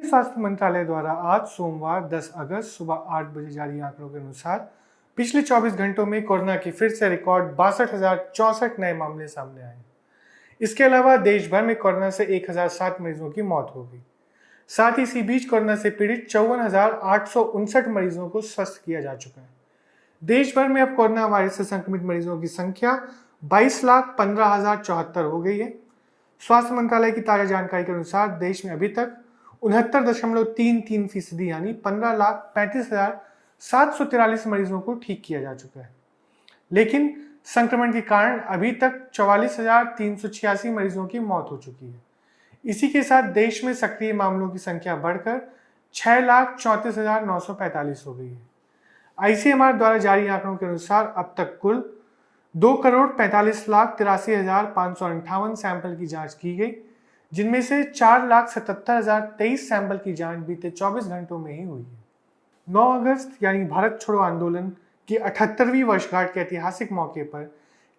स्वास्थ्य मंत्रालय द्वारा आज सोमवार 10 अगस्त सुबह 8 बजे जारी आंकड़ों के अनुसार पिछले 24 घंटों में कोरोना की फिर से रिकॉर्ड 62,064 नए मामले सामने आए। इसके अलावा देश भर में कोरोना से 1007 मरीजों की मौत हो गई। साथ ही इसी बीच कोरोना से पीड़ित 54,859 मरीजों को स्वस्थ किया जा चुका है। देश भर में अब कोरोना वायरस से संक्रमित मरीजों की संख्या 22,15,074 हो गई है। स्वास्थ्य मंत्रालय की ताजा जानकारी के अनुसार देश में अभी तक 69.33% यानी 15,35,743 मरीजों को ठीक किया जा चुका है। लेकिन संक्रमण के कारण अभी तक 44,386 मरीजों की मौत हो चुकी है। इसी के साथ देश में सक्रिय मामलों की संख्या बढ़कर 6,34,945 हो गई है। आईसीएमआर द्वारा जारी आंकड़ों के अनुसार अब तक कुल 2,45,83,558 सैंपल की जांच की गई, जिनमें से 4,77,023 सैंपल की जांच बीते 24 घंटों में ही हुई है। 9 अगस्त यानी भारत छोड़ो आंदोलन की 78वीं वर्षगांठ के ऐतिहासिक मौके पर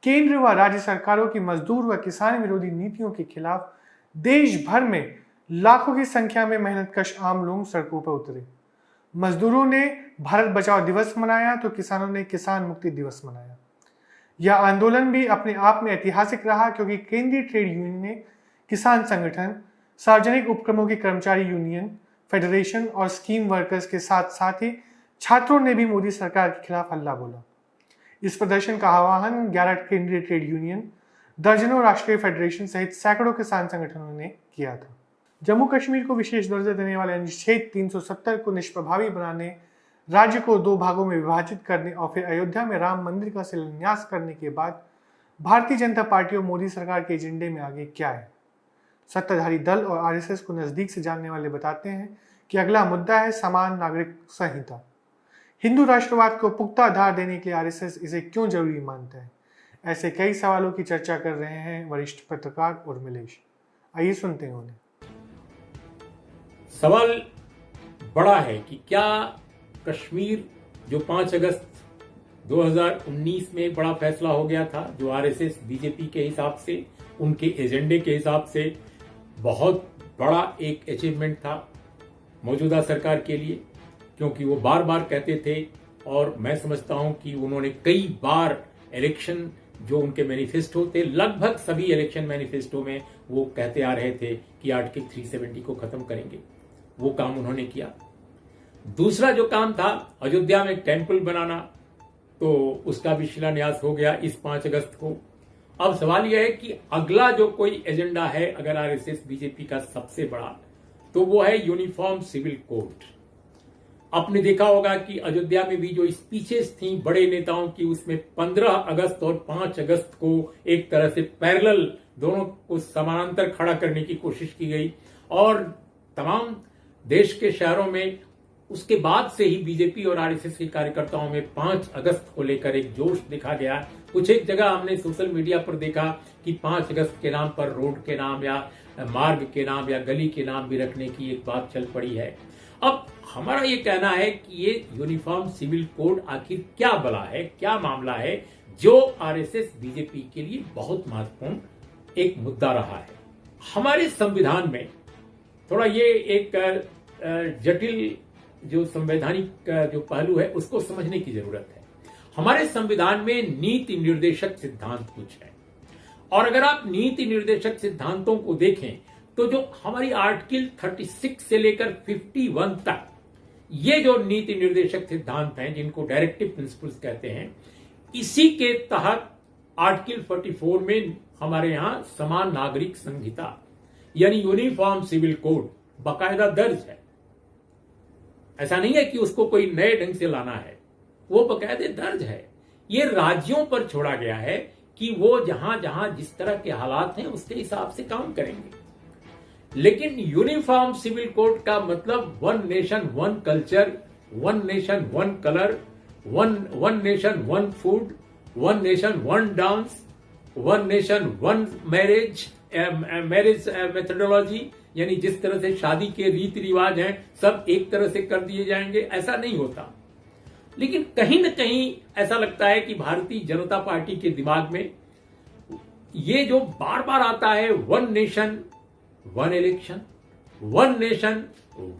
केंद्र व राज्य सरकारों की मजदूर व किसान विरोधी नीतियों के खिलाफ देश भर में लाखों की संख्या में मेहनतकश आम लोग सड़कों पर उतरे। मजदूरों ने भारत बचाओ दिवस मनाया तो किसानों ने किसान मुक्ति दिवस मनाया। यह आंदोलन भी अपने आप में ऐतिहासिक रहा, क्योंकि केंद्रीय ट्रेड यूनियन ने किसान संगठन, सार्वजनिक उपक्रमों की कर्मचारी यूनियन, फेडरेशन और स्कीम वर्कर्स के साथ साथ ही छात्रों ने भी मोदी सरकार के खिलाफ हल्ला बोला। इस प्रदर्शन का आह्वान 11 केंद्रीय ट्रेड यूनियन, दर्जनों राष्ट्रीय फेडरेशन सहित सैकड़ों किसान संगठनों ने किया था। जम्मू कश्मीर को विशेष दर्जा देने वाले अनुच्छेद 370 को निष्प्रभावी बनाने, राज्य को 2 भागों में विभाजित करने और फिर अयोध्या में राम मंदिर का शिलान्यास करने के बाद भारतीय जनता पार्टी और मोदी सरकार के एजेंडे में आगे क्या है? सत्ताधारी दल और आरएसएस को नजदीक से जानने वाले बताते हैं कि अगला मुद्दा है समान नागरिक संहिता। हिंदू राष्ट्रवाद को पुख्ता आधार देने के लिए आरएसएस इसे क्यों जरूरी मानता है? ऐसे कई सवालों की चर्चा कर रहे हैं वरिष्ठ पत्रकार उर्मिलेश। आइए सुनते हैं उन्हें। सवाल बड़ा है कि क्या कश्मीर जो 5 अगस्त 2019 में बड़ा फैसला हो गया था, जो आरएसएस बीजेपी के हिसाब से, उनके एजेंडे के हिसाब से बहुत बड़ा एक अचीवमेंट था मौजूदा सरकार के लिए, क्योंकि वो बार बार कहते थे और मैं समझता हूं कि उन्होंने कई बार इलेक्शन जो उनके मैनिफेस्टो थे, लगभग सभी इलेक्शन मैनिफेस्टो में वो कहते आ रहे थे कि आर्टिकल 370 को खत्म करेंगे। वो काम उन्होंने किया। दूसरा जो काम था अयोध्या में टेम्पल बनाना, तो उसका भी शिलान्यास हो गया इस 5 अगस्त को। अब सवाल यह है कि अगला जो कोई एजेंडा है अगर आरएसएस बीजेपी का सबसे बड़ा, तो वो है यूनिफॉर्म सिविल कोड। आपने देखा होगा कि अयोध्या में भी जो स्पीचेस थी बड़े नेताओं की, उसमें 15 अगस्त और 5 अगस्त को एक तरह से पैरेलल, दोनों को समानांतर खड़ा करने की कोशिश की गई और तमाम देश के शहरों में उसके बाद से ही बीजेपी और आरएसएस के कार्यकर्ताओं में 5 अगस्त को लेकर एक जोश देखा गया। कुछ एक जगह हमने सोशल मीडिया पर देखा कि 5 अगस्त के नाम पर रोड के नाम या मार्ग के नाम या गली के नाम भी रखने की एक बात चल पड़ी है। अब हमारा ये कहना है कि ये यूनिफॉर्म सिविल कोड आखिर क्या बला है, क्या मामला है जो आरएसएस बीजेपी के लिए बहुत महत्वपूर्ण एक मुद्दा रहा है। हमारे संविधान में थोड़ा ये एक जटिल जो संवैधानिक जो पहलू है उसको समझने की जरूरत है। हमारे संविधान में नीति निर्देशक सिद्धांत कुछ है, और अगर आप नीति निर्देशक सिद्धांतों को देखें तो जो हमारी आर्टिकल 36 से लेकर 51 तक ये जो नीति निर्देशक सिद्धांत हैं, जिनको डायरेक्टिव प्रिंसिपल्स कहते हैं, इसी के तहत आर्टिकल 44 में हमारे यहां समान नागरिक संहिता यानी यूनिफॉर्म सिविल कोड बाकायदा दर्ज है। ऐसा नहीं है कि उसको कोई नए ढंग से लाना है, वो बाकायदे दर्ज है। ये राज्यों पर छोड़ा गया है कि वो जहां जहां जिस तरह के हालात हैं उसके हिसाब से काम करेंगे। लेकिन यूनिफॉर्म सिविल कोड का मतलब 1 nation 1 culture, 1 nation 1 colour, 1 nation 1 food, 1 nation 1 dance, 1 nation 1 marriage methodology, यानी जिस तरह से शादी के रीति रिवाज हैं सब एक तरह से कर दिए जाएंगे, ऐसा नहीं होता। लेकिन कहीं न कहीं ऐसा लगता है कि भारतीय जनता पार्टी के दिमाग में ये जो बार बार आता है 1 nation 1 election, one nation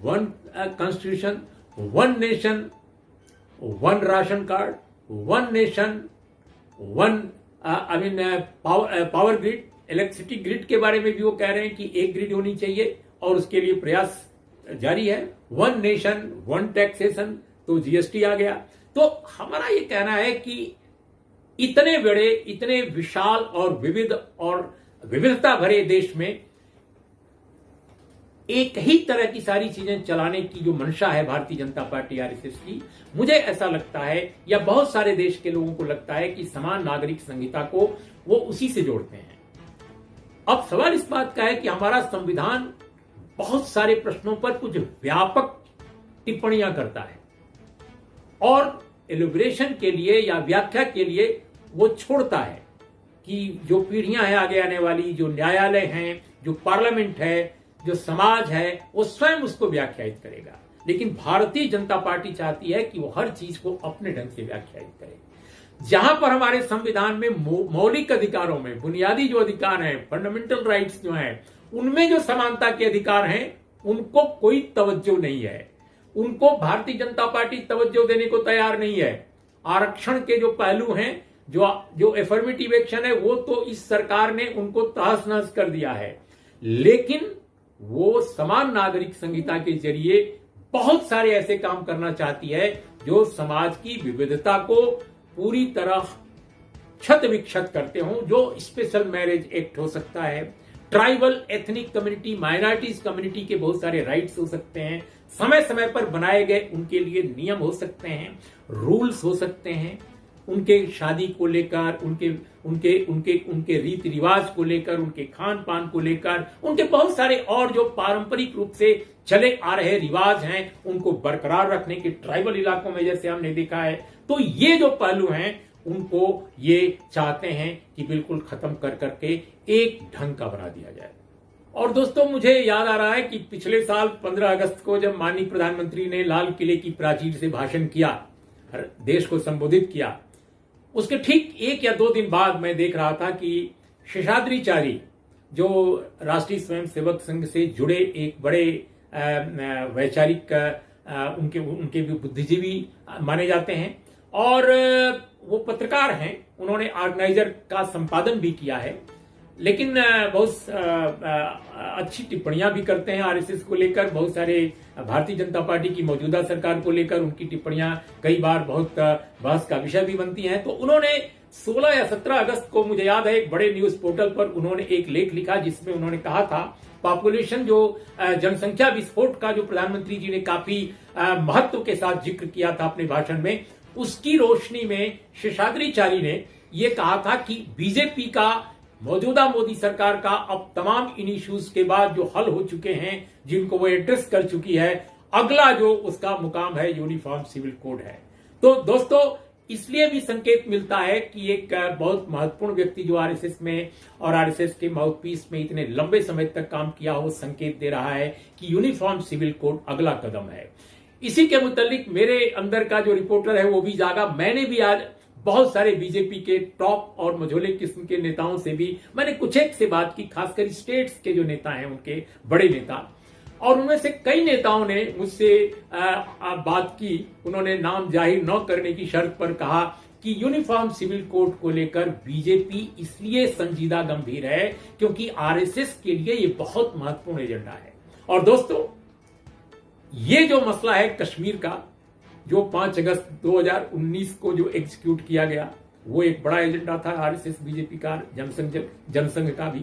one constitution, one nation one ration card, one nation one power grid, electricity grid के बारे में भी वो कह रहे हैं कि एक ग्रिड होनी चाहिए और उसके लिए प्रयास जारी है। वन नेशन वन टैक्सेशन, तो जीएसटी आ गया। तो हमारा ये कहना है कि इतने बड़े, इतने विशाल और विविध और विविधता भरे देश में एक ही तरह की सारी चीजें चलाने की जो मंशा है भारतीय जनता पार्टी आरएसएस की, मुझे ऐसा लगता है या बहुत सारे देश के लोगों को लगता है कि समान नागरिक संहिता को वो उसी से जोड़ते हैं। अब सवाल इस बात का है कि हमारा संविधान बहुत सारे प्रश्नों पर कुछ व्यापक टिप्पणियां करता है और एलिब्रेशन के लिए या व्याख्या के लिए वो छोड़ता है कि जो पीढ़ियां हैं आगे आने वाली, जो न्यायालय हैं, जो पार्लियामेंट है, जो समाज है, वो स्वयं उसको व्याख्यायित करेगा। लेकिन भारतीय जनता पार्टी चाहती है कि वो हर चीज को अपने ढंग से व्याख्यायित करे। जहां पर हमारे संविधान में मौलिक अधिकारों में, बुनियादी जो अधिकार हैं, फंडामेंटल राइट्स जो हैं, उनमें जो समानता के अधिकार हैं, उनको कोई तवज्जो नहीं है। उनको भारतीय जनता पार्टी तवज्जो देने को तैयार नहीं है। आरक्षण के जो पहलू हैं, जो एफर्मेटिव एक्शन है, वो तो इस सरकार ने उनको तहस नहस कर दिया है। लेकिन वो समान नागरिक संहिता के जरिए बहुत सारे ऐसे काम करना चाहती है जो समाज की विविधता को पूरी तरह क्षत विक्षत करते हों। जो स्पेशल मैरिज एक्ट हो सकता है, tribal ethnic community, minorities community के बहुत सारे राइट्स हो सकते हैं, समय समय पर बनाए गए उनके लिए नियम हो सकते हैं, रूल्स हो सकते हैं, उनके शादी को लेकर, उनके रीति रिवाज को लेकर, उनके खान पान को लेकर, उनके बहुत सारे और जो पारंपरिक रूप से चले आ रहे रिवाज हैं, उनको बरकरार रखने के, ट्राइबल इलाकों में जैसे हमने देखा है। तो ये जो पहलू हैं, उनको ये चाहते हैं कि बिल्कुल खत्म कर करके एक ढंग का बना दिया जाए। और दोस्तों, मुझे याद आ रहा है कि पिछले साल 15 अगस्त को जब माननीय प्रधानमंत्री ने लाल किले की प्राचीर से भाषण किया, देश को संबोधित किया, उसके ठीक 1 या 2 दिन बाद मैं देख रहा था कि शेषाद्रीचारी, जो राष्ट्रीय स्वयंसेवक संघ से जुड़े एक बड़े वैचारिक, उनके भी बुद्धिजीवी माने जाते हैं और वो पत्रकार हैं, उन्होंने ऑर्गेनाइजर का संपादन भी किया है, लेकिन बहुत अच्छी टिप्पणियां भी करते हैं आरएसएस को लेकर। बहुत सारे भारतीय जनता पार्टी की मौजूदा सरकार को लेकर उनकी टिप्पणियां कई बार बहुत बहस का विषय भी बनती हैं। तो उन्होंने 16 या 17 अगस्त को, मुझे याद है, एक बड़े न्यूज पोर्टल पर उन्होंने एक लेख लिखा जिसमें उन्होंने कहा था, पॉपुलेशन जो जनसंख्या विस्फोट का जो प्रधानमंत्री जी ने काफी महत्व के साथ जिक्र किया था अपने भाषण में, उसकी रोशनी में शेषाद्रीचारी ने यह कहा था कि बीजेपी का, मौजूदा मोदी सरकार का अब तमाम इन इश्यूज के बाद जो हल हो चुके हैं, जिनको वो एड्रेस कर चुकी है, अगला जो उसका मुकाम है यूनिफॉर्म सिविल कोड है। तो दोस्तों, इसलिए भी संकेत मिलता है कि एक बहुत महत्वपूर्ण व्यक्ति जो आरएसएस में और आरएसएस के माउथपीस में इतने लंबे समय तक काम किया हो, संकेत दे रहा है कि यूनिफॉर्म सिविल कोड अगला कदम है। इसी के मुतालिक मेरे अंदर का जो रिपोर्टर है वो भी जागा। मैंने भी आज बहुत सारे बीजेपी के टॉप और मझोले किस्म के नेताओं से भी मैंने कुछ एक से बात की, खासकर स्टेट्स के जो नेता हैं, उनके बड़े नेता, और उनमें से कई नेताओं ने मुझसे बात की। उन्होंने नाम जाहिर न करने की शर्त पर कहा कि यूनिफॉर्म सिविल कोड को लेकर बीजेपी इसलिए संजीदा गंभीर है क्योंकि आरएसएस के लिए ये बहुत महत्वपूर्ण एजेंडा है। और दोस्तों, ये जो मसला है कश्मीर का, जो 5 अगस्त 2019 को जो एग्जीक्यूट किया गया, वो एक बड़ा एजेंडा था आरएसएस बीजेपी का, जनसंघ का भी।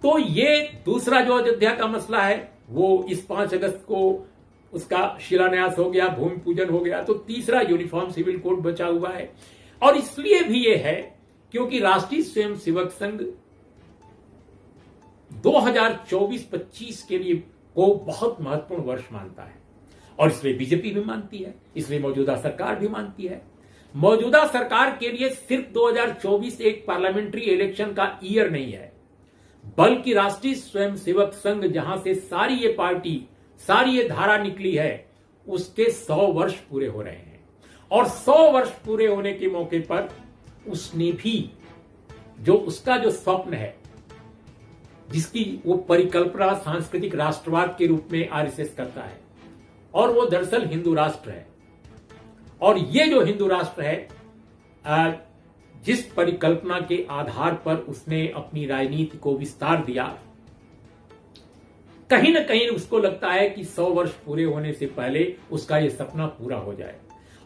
तो ये दूसरा जो अयोध्या का मसला है, वो इस 5 अगस्त को उसका शिलान्यास हो गया, भूमि पूजन हो गया। तो तीसरा यूनिफॉर्म सिविल कोड बचा हुआ है। और इसलिए भी ये है क्योंकि राष्ट्रीय स्वयंसेवक संघ 2024-25 के लिए को बहुत महत्वपूर्ण वर्ष मानता है, और इसलिए बीजेपी भी मानती है, इसलिए मौजूदा सरकार भी मानती है। मौजूदा सरकार के लिए सिर्फ 2024 एक पार्लियामेंट्री इलेक्शन का ईयर नहीं है, बल्कि राष्ट्रीय स्वयंसेवक संघ जहां से सारी ये पार्टी, सारी ये धारा निकली है, उसके 100 वर्ष पूरे हो रहे हैं। और 100 वर्ष पूरे होने के मौके पर उसने भी जो उसका जो स्वप्न है जिसकी वो परिकल्पना सांस्कृतिक राष्ट्रवाद के रूप में आरएसएस करता है, और वो दरअसल हिंदू राष्ट्र है। और ये जो हिंदू राष्ट्र है, जिस परिकल्पना के आधार पर उसने अपनी राजनीति को विस्तार दिया, कहीं ना कहीं उसको लगता है कि 100 वर्ष पूरे होने से पहले उसका ये सपना पूरा हो जाए।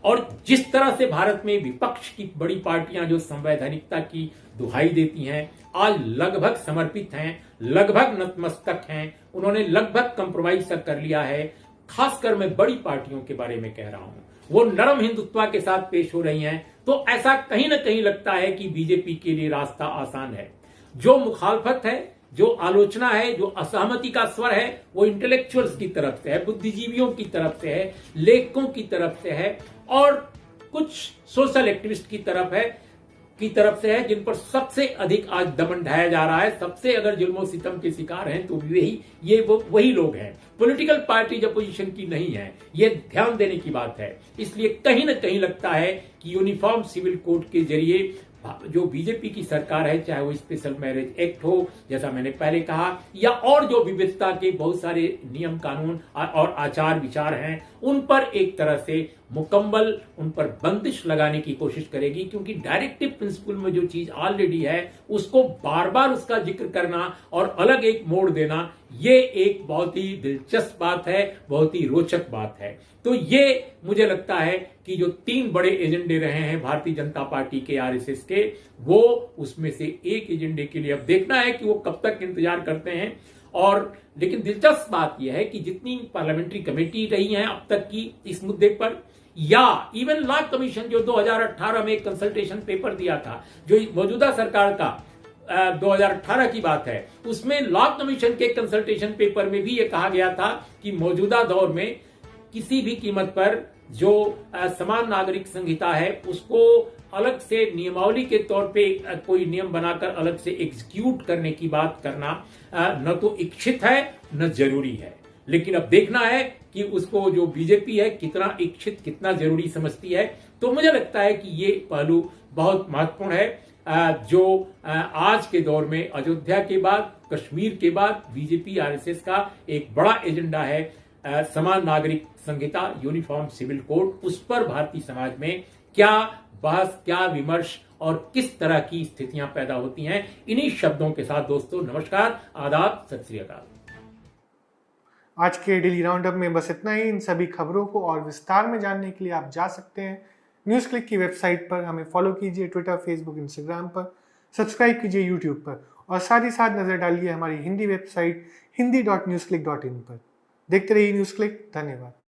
और जिस तरह से भारत में विपक्ष की बड़ी पार्टियां जो संवैधानिकता की दुहाई देती हैं, आज लगभग समर्पित हैं, लगभग नतमस्तक हैं, उन्होंने लगभग कंप्रोमाइज कर लिया है। खासकर मैं बड़ी पार्टियों के बारे में कह रहा हूं, वो नरम हिंदुत्व के साथ पेश हो रही हैं, तो ऐसा कहीं ना कहीं लगता है कि बीजेपी के लिए रास्ता आसान है। जो मुखालफत है, जो आलोचना है, जो असहमति का स्वर है, वो इंटेलेक्चुअल्स की तरफ से है, बुद्धिजीवियों की तरफ से है, लेखकों की तरफ से है, और कुछ सोशल एक्टिविस्ट की तरफ से है, जिन पर सबसे अधिक आज दमन ढाया जा रहा है। सबसे अगर जुल्मो सितम के शिकार हैं तो वही लोग हैं। पॉलिटिकल पार्टी अपोजिशन की नहीं है, ये ध्यान देने की बात है। इसलिए कहीं ना कहीं लगता है कि यूनिफॉर्म सिविल कोड के जरिए जो बीजेपी की सरकार है, चाहे वो स्पेशल मैरिज एक्ट हो, जैसा मैंने पहले कहा, या और जो विविधता के बहुत सारे नियम कानून और आचार विचार हैं, उन पर एक तरह से मुकम्मल उन पर बंदिश लगाने की कोशिश करेगी। क्योंकि डायरेक्टिव प्रिंसिपल में जो चीज ऑलरेडी है, उसको बार बार उसका जिक्र करना और अलग एक मोड़ देना, ये एक बहुत ही दिलचस्प बात है, बहुत ही रोचक बात है। तो ये मुझे लगता है कि जो 3 बड़े एजेंडे रहे हैं भारतीय जनता पार्टी के, आरएसएस के, वो उसमें से एक एजेंडे के लिए अब देखना है कि वो कब तक इंतजार करते हैं। और लेकिन दिलचस्प बात यह है कि जितनी पार्लियामेंट्री कमेटी रही हैं अब तक की इस मुद्दे पर, या इवन लॉ कमीशन जो 2018 में एक कंसल्टेशन पेपर दिया था, जो मौजूदा सरकार का 2018 की बात है, उसमें लॉ कमीशन के कंसल्टेशन पेपर में भी यह कहा गया था कि मौजूदा दौर में किसी भी कीमत पर जो समान नागरिक संहिता है, उसको अलग से नियमावली के तौर पे कोई नियम बनाकर अलग से एग्जीक्यूट करने की बात करना न तो इच्छित है न जरूरी है। लेकिन अब देखना है कि उसको जो बीजेपी है कितना इच्छित, कितना जरूरी समझती है। तो मुझे लगता है कि ये पहलू बहुत महत्वपूर्ण है, जो आज के दौर में अयोध्या के बाद, कश्मीर के बाद बीजेपी आरएसएस का एक बड़ा एजेंडा है। समान नागरिक संहिता, यूनिफॉर्म सिविल कोड, उस पर भारतीय समाज में क्या बहस, क्या विमर्श और किस तरह की स्थितियां पैदा होती हैं। इन्हीं शब्दों के साथ दोस्तों नमस्कार, आदाब, सत श्री अकाल। आज के डेली राउंडअप में बस इतना ही। इन सभी खबरों को और विस्तार में जानने के लिए आप जा सकते हैं न्यूज़ क्लिक की वेबसाइट पर। हमें फॉलो कीजिए ट्विटर, फेसबुक, इंस्टाग्राम पर, सब्सक्राइब कीजिए यूट्यूब पर, और साथ ही साथ नजर डालिए हमारी हिंदी वेबसाइट hindi.newsclick.in पर। देखते रहिए न्यूज़ क्लिक। धन्यवाद।